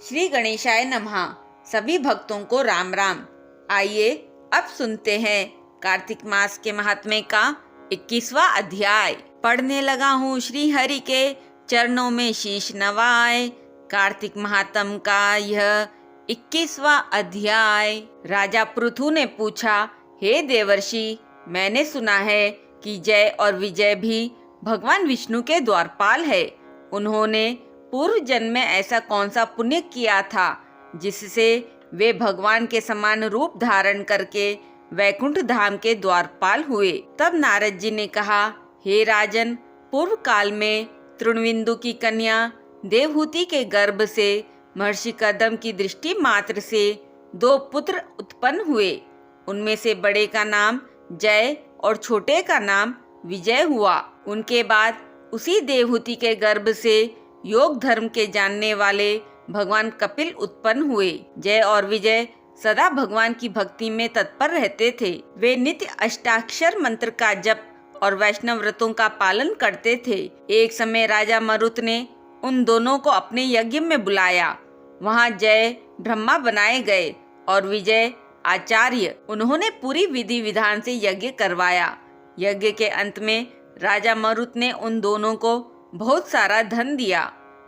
श्री गणेशाय नमः। सभी भक्तों को राम राम। आइए अब सुनते हैं कार्तिक मास के महात्म्य का 21वां अध्याय। पढ़ने लगा हूँ श्री हरि के चरणों में शीश नवाए। कार्तिक महात्म का यह 21वां अध्याय। राजा पृथु ने पूछा, हे देवर्षि, मैंने सुना है कि जय और विजय भी भगवान विष्णु के द्वारपाल है। उन्होंने पूर्व जन्म में ऐसा कौन सा पुण्य किया था जिससे वे भगवान के समान रूप धारण करके वैकुंठ धाम के द्वारपाल हुए। तब नारद जी ने कहा, हे राजन, पूर्व काल में तृणविंदु की कन्या देवहूति के गर्भ से महर्षि कदम की दृष्टि मात्र से 2 पुत्र उत्पन्न हुए। उनमें से बड़े का नाम जय और छोटे का नाम विजय हुआ। उनके बाद उसी देवहूति के गर्भ से योग धर्म के जानने वाले भगवान कपिल उत्पन्न हुए। जय और विजय सदा भगवान की भक्ति में तत्पर रहते थे। वे नित्य अष्टाक्षर मंत्र का जप और वैष्णव व्रतों का पालन करते थे। एक समय राजा मरुत ने उन दोनों को अपने यज्ञ में बुलाया। वहां जय ब्रह्मा बनाए गए और विजय आचार्य। उन्होंने पूरी विधि विधान से यज्ञ करवाया। यज्ञ के अंत में राजा मरुत ने उन दोनों को बहुत सारा धन दिया।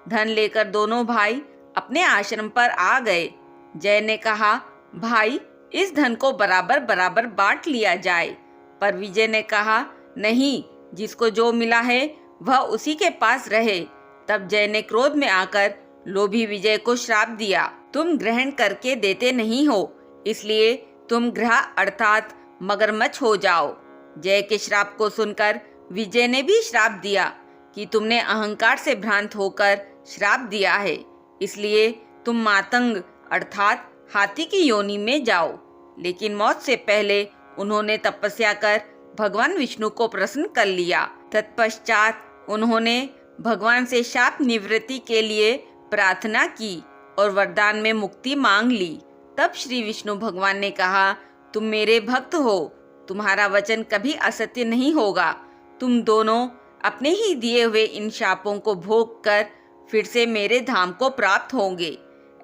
धन लेकर दोनों भाई अपने आश्रम पर आ गए। जय ने कहा, भाई, इस धन को बराबर बराबर बांट लिया जाए। पर विजय ने कहा, नहीं, जिसको जो मिला है वह उसी के पास रहे। तब जय ने क्रोध में आकर लोभी विजय को श्राप दिया, तुम ग्रहण करके देते नहीं हो, इसलिए तुम ग्रह अर्थात मगरमच्छ हो जाओ। जय के श्राप को सुनकर विजय ने भी श्राप दिया कि तुमने अहंकार से भ्रांत होकर श्राप दिया है, इसलिए तुम मातंग अर्थात हाथी की योनि में जाओ। लेकिन मौत से पहले उन्होंने तपस्या कर भगवान विष्णु को प्रसन्न कर लिया। तत्पश्चात उन्होंने भगवान से शाप निवृत्ति के लिए प्रार्थना की और वरदान में मुक्ति मांग ली। तब श्री विष्णु भगवान ने कहा, तुम मेरे भक्त हो, तुम्हारा वचन कभी असत्य नहीं होगा। तुम दोनों अपने ही दिए हुए इन शापों को भोग कर फिर से मेरे धाम को प्राप्त होंगे।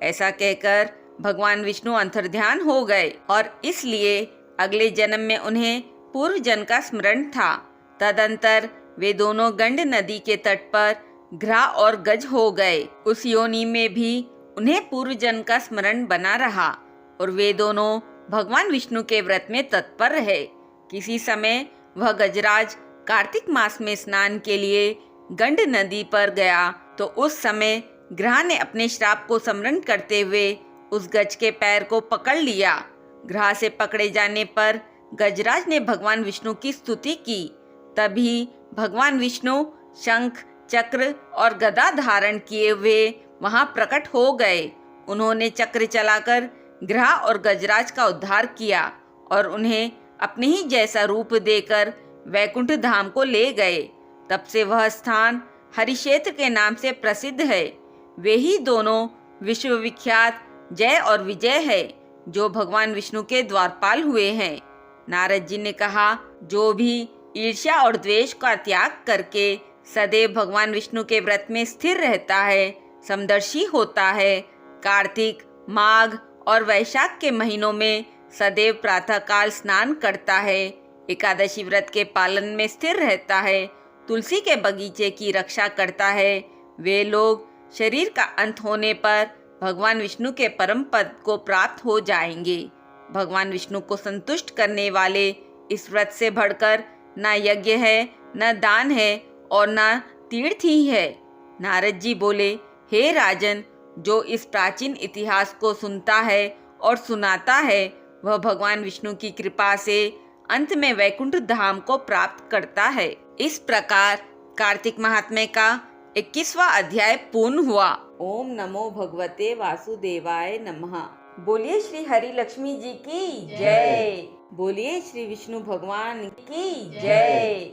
ऐसा कहकर भगवान विष्णु अंतर्ध्यान हो गए और इसलिए अगले जन्म में उन्हें पूर्व जन्म का स्मरण था। तदंतर वे दोनों गंड नदी के तट पर घ्रा और गज हो गए। उस योनि में भी उन्हें पूर्व जन्म का स्मरण बना रहा और वे दोनों भगवान विष्णु के व्रत में तत्पर रहे। किसी समय वह गजराज कार्तिक मास में स्नान के लिए गंड नदी पर गया तो उस समय ग्रह ने अपने श्राप को स्मरण करते हुए उस गज के पैर को पकड़ लिया। ग्रह से पकड़े जाने पर गजराज ने भगवान विष्णु की स्तुति की। तभी भगवान विष्णु शंख, चक्र और गदा धारण किए हुए वहां प्रकट हो गए। उन्होंने चक्र चलाकर ग्रह और गजराज का उद्धार किया और उन्हें अपने ही जैसा रूप देकर वैकुंठ धाम को ले गए। तब से वह स्थान हरिक्षेत्र के नाम से प्रसिद्ध है। वे ही दोनों विश्वविख्यात जय और विजय है जो भगवान विष्णु के द्वारपाल हुए हैं। नारद जी ने कहा, जो भी ईर्ष्या और द्वेष का त्याग करके सदैव भगवान विष्णु के व्रत में स्थिर रहता है, समदर्शी होता है, कार्तिक, माघ और वैशाख के महीनों में सदैव प्रातःकाल स्नान करता है, एकादशी व्रत के पालन में स्थिर रहता है, तुलसी के बगीचे की रक्षा करता है, वे लोग शरीर का अंत होने पर भगवान विष्णु के परम पद को प्राप्त हो जाएंगे। भगवान विष्णु को संतुष्ट करने वाले इस व्रत से बढ़कर न यज्ञ है, न दान है और न तीर्थ ही है। नारद जी बोले, हे राजन, जो इस प्राचीन इतिहास को सुनता है और सुनाता है वह भगवान विष्णु की कृपा से अंत में वैकुंठ धाम को प्राप्त करता है। इस प्रकार कार्तिक महात्म्य का 21वां अध्याय पूर्ण हुआ। ओम नमो भगवते वासुदेवाय नमः। बोलिए श्री हरि लक्ष्मी जी की जय। बोलिए श्री विष्णु भगवान की जय।